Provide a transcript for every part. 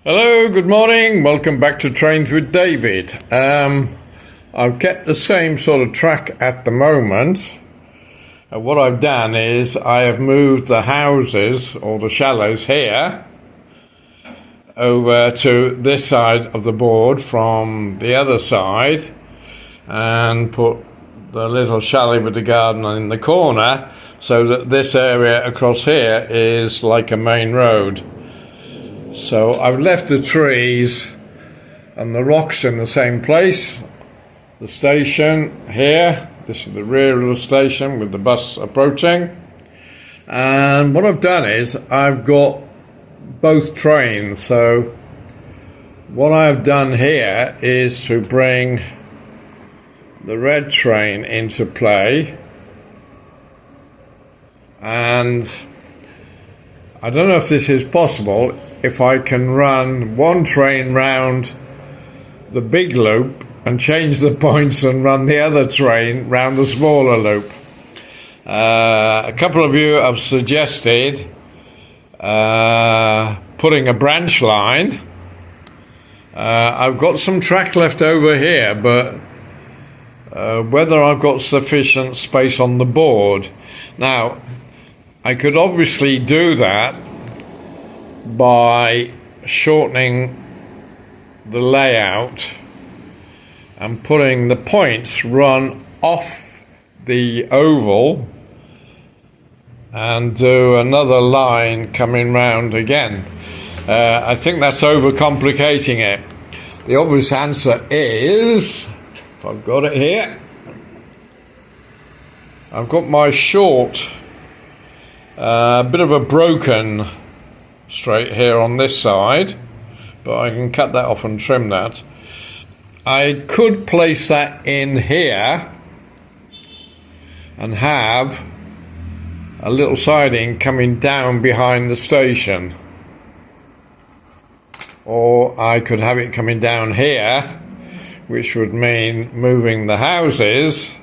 Hello, good morning. Welcome back to Trains with David. I've kept the same sort of track at the moment. What I've done is I have moved the houses or the shallows here over to this side of the board from the other side and put the little chalet with the garden in the corner so that this area across here is like a main road. So I've left the trees and the rocks in the same place. The station here, this is the rear of the station with the bus approaching. And what I've done is I've got both trains. So what I've done here is to bring the red train into play. And I don't know if this is possible, if I can run one train round the big loop and change the points and run the other train round the smaller loop. A couple of you have suggested putting a branch line. I've got some track left over here, but whether I've got sufficient space on the board. Now, I could obviously do that by shortening the layout and putting the points run off the oval and do another line coming round again. I think that's overcomplicating it. The obvious answer is, if I've got it here, I've got my short, bit of a broken straight here on this side, but I can cut that off and trim that. I could place that in here and have a little siding coming down behind the station, or I could have it coming down here, which would mean moving the houses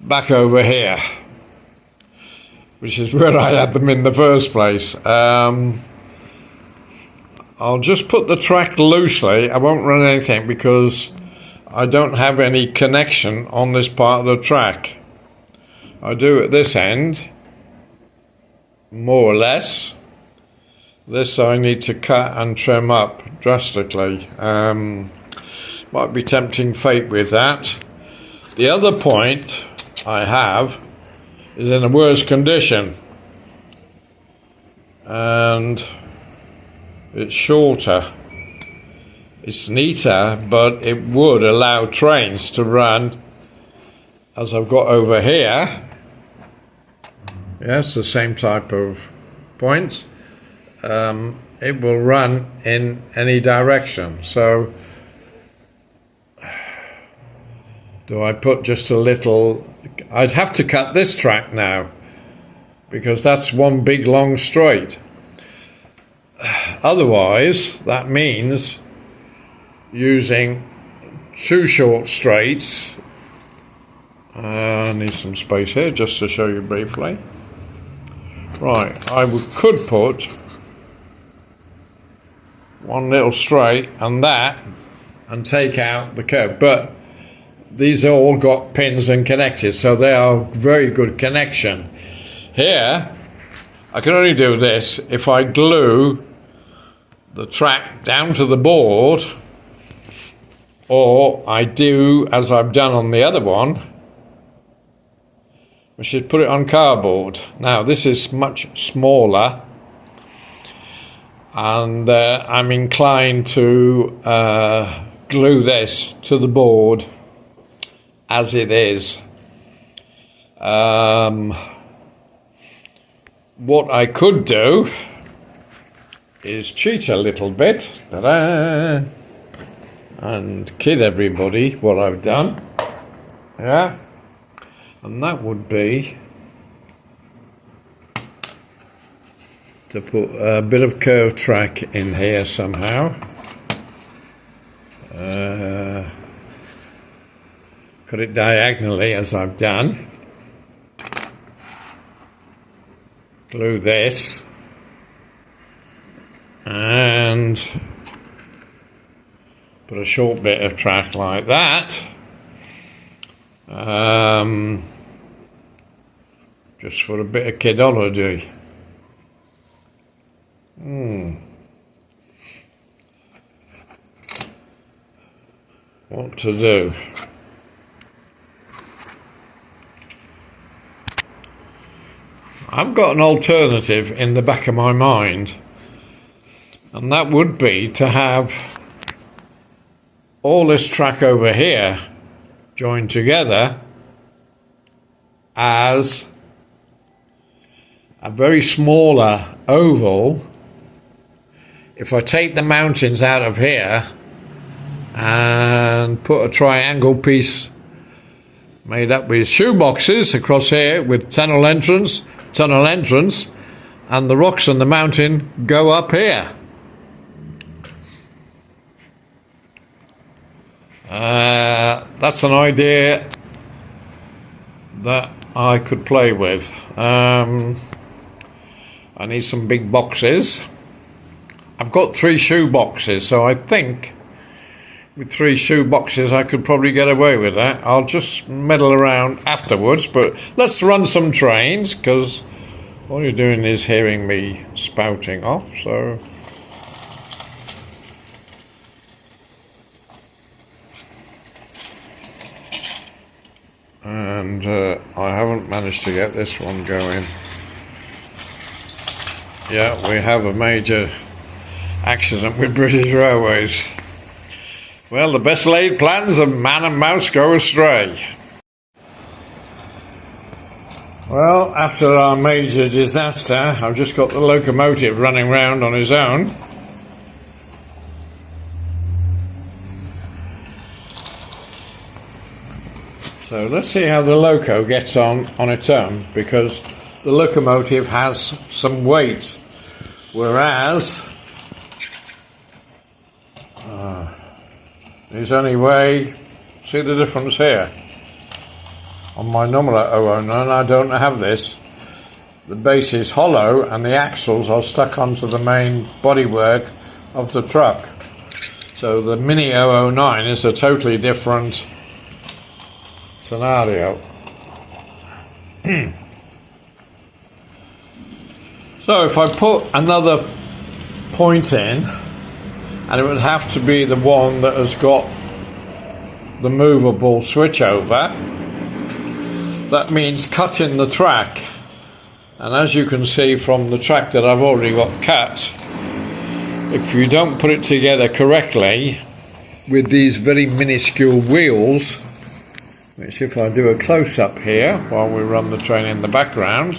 back over here, which is where I had them in the first place. I'll just put the track loosely. I won't run anything because I don't have any connection on this part of the track. I do at this end, more or less. This I need to cut and trim up drastically. Might be tempting fate with that. The other point I have is in a worse condition, and it's shorter. It's neater, but it would allow trains to run as I've got over here. Yeah, it's the same type of points. It will run in any direction. So do I put just a little? I'd have to cut this track now because that's one big long straight. Otherwise, that means using two short straights. I need some space here just to show you briefly. Right, could put one little straight and that and take out the curve, but these are all got pins and connected, so they are very good connection. Here, I can only do this if I glue the track down to the board, or I do as I've done on the other one, which is put it on cardboard. Now this is much smaller, and I'm inclined to glue this to the board as it is. What I could do is cheat a little bit, and kid everybody what I've done. Yeah, and that would be to put a bit of curved track in here somehow. Cut it diagonally as I've done. Glue this and put a short bit of track like that, just for a bit of kidology. What to do? I've got an alternative in the back of my mind, and that would be to have all this track over here joined together as a very smaller oval. If I take the mountains out of here and put a triangle piece made up with shoe boxes across here with tunnel entrance, and the rocks and the mountain go up here. That's an idea that I could play with. I need some big boxes. I've got 3 shoe boxes, so I think with 3 shoe boxes I could probably get away with that. I'll just meddle around afterwards, but let's run some trains, because all you're doing is hearing me spouting off, so... And I haven't managed to get this one going. Yeah, we have a major accident with British Railways. Well, the best laid plans of man and mouse go astray. Well, after our major disaster, I've just got the locomotive running round on his own. So let's see how the loco gets on its own, because the locomotive has some weight, whereas these only weigh, see the difference here? On my Numera 009 I don't have this. The base is hollow and the axles are stuck onto the main bodywork of the truck. So the Mini 009 is a totally different scenario. So if I put another point in, and it would have to be the one that has got the movable switch over, that means cutting the track. And as you can see from the track that I've already got cut, if you don't put it together correctly with these very minuscule wheels, which if I do a close-up here while we run the train in the background,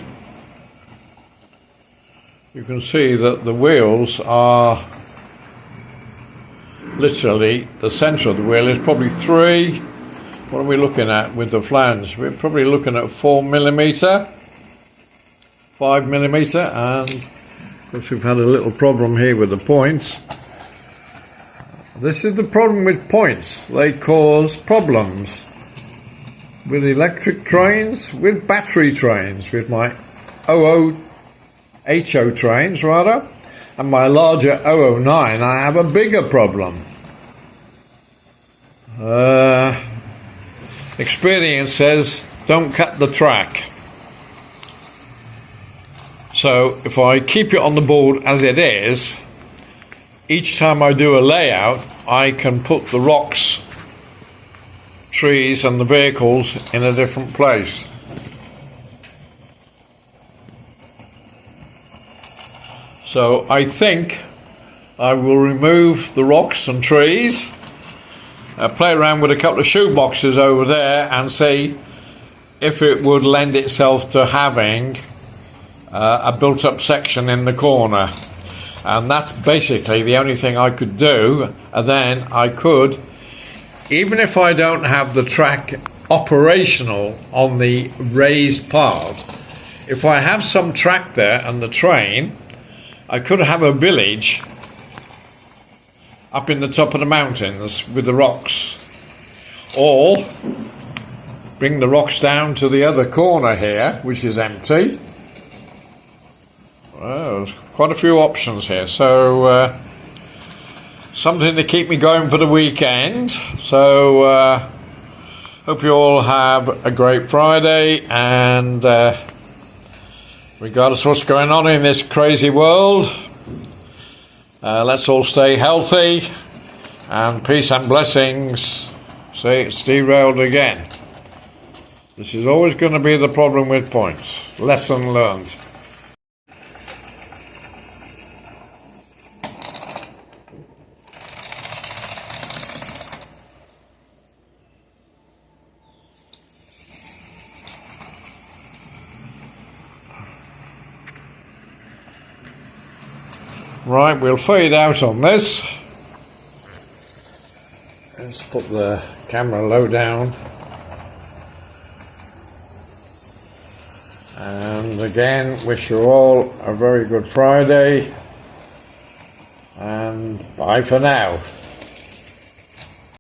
you can see that the wheels are literally, the centre of the wheel is probably 3, what are we looking at with the flange? We're probably looking at 4mm, 5mm, and of course we've had a little problem here with the points. This is the problem with points. They cause problems with electric trains, with battery trains, with my HO trains rather, and my larger 009 I have a bigger problem. Experience says don't cut the track. So if I keep it on the board as it is, each time I do a layout I can put the rocks, trees and the vehicles in a different place. So I think I will remove the rocks and trees, play around with a couple of shoe boxes over there and see if it would lend itself to having a built-up section in the corner. And that's basically the only thing I could do. And then I could, even if I don't have the track operational on the raised part, if I have some track there and the train, I could have a village up in the top of the mountains with the rocks, or bring the rocks down to the other corner here, which is empty, Well, quite a few options here, so something to keep me going for the weekend. So hope you all have a great Friday, and regardless of what's going on in this crazy world, let's all stay healthy, and peace and blessings. See, it's derailed again. This is always going to be the problem with points. Lesson learned. Right, we'll fade out on this. Let's put the camera low down. And again, wish you all a very good Friday. And bye for now.